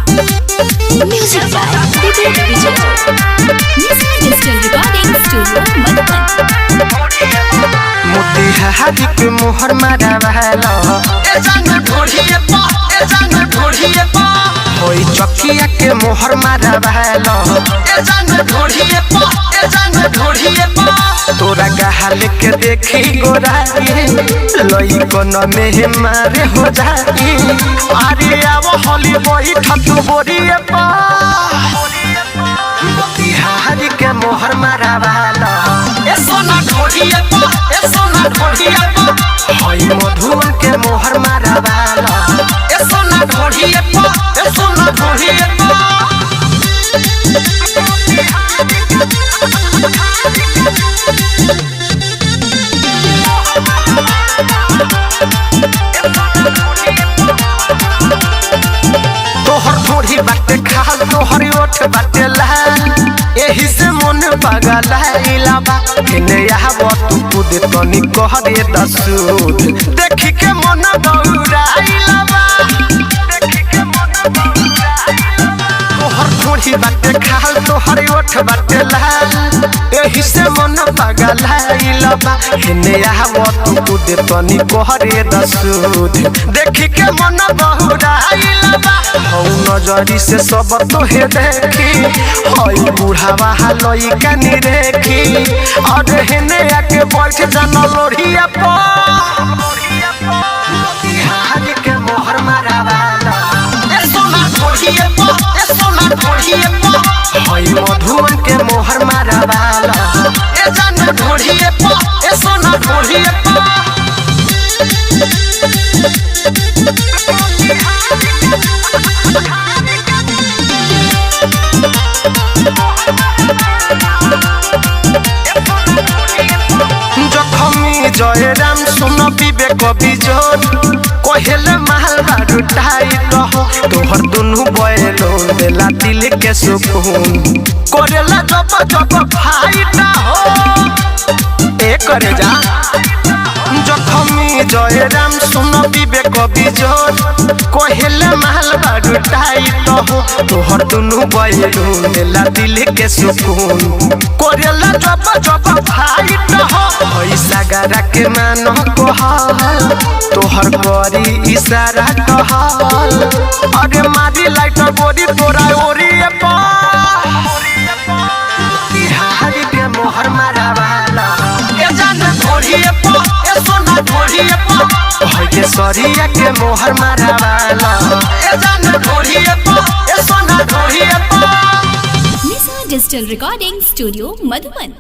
Music by Vivek Vijay. Nisa Digital Recording Studio, Madhuban. Motihari के मोहर मारा वाला ए जान ढोढ़िए पा ए जान ढोढ़िए पा होई चकिया के मोहर मारा वाला ए जान ढोढ़िए पा ए जान ढोढ़िए पा तोरा गहाल के देखी गोराई लई कोन में मारे हो जाई अरे आवो होली बोई ठतु बोरिए पा मोतिहारी के मोहर मारा वाला ए सोना ढोढ़िए पा ए सोना ढोढ़िए पा होई मधुवन के मोहर मारा वाला ए सोना ढोढ़िए पा ए सोना ढोढ़िए पा तोहर थोड़ी बाटे खाल तोहर ओठ बाटे लाल एही से मन पागल आइलाबा केने आबो तू खुद तनी कह दे दसूद देखि के मन बौराइलाबा देखि के मन बौराइलाबा तोहर थोड़ी बाटे खाल तोहर ओठ बाटे लाल एही से मन पागल आइलाबा केने आबो तू खुद तनी कह दे दसूद देखि के मन बौराइलाबा हौ नजरी से सब तोहे देखी हई बुढ़ावा लई कानी देखी अरे हेने आके बैठ जाना लोढ़िया पा मोतिहारी के मोहर मारा वाला ए सोना ढोढ़िए पा ए सोना ढोढ़िए पा हई मधुवन के मोहर मारा वाला ए जान ढोढ़िए पा ए सोना ढोढ़िए पा जखमी जय राम सुन विवेक बिजोर कहेले महल बारू टाइट हो तोहर दुनु बयलो देला दिल के सुकून करेला जब जब फाइट हो ए करे जा जखमी जय राम सुन विवेक बिजोर कहेले महल बारू टाइट हो तोहर दुनु बयलो देला दिल के सुकून करेला जब जब फाइट हो पैसा गरा के मानो कहल तोहर करी इशारा कहल अरे मारी लाइट बोरी तोरा ओरिए पा मोतिहारी के मोहर मारा वाला ए जान ढोढ़िए पा ए सोना ढोढ़िए पा भाई के सरिया के मोहर मारा वाला ए जान ढोढ़िए पा ए सोना ढोढ़िए पा Nisa Digital Recording Studio, Madhuban.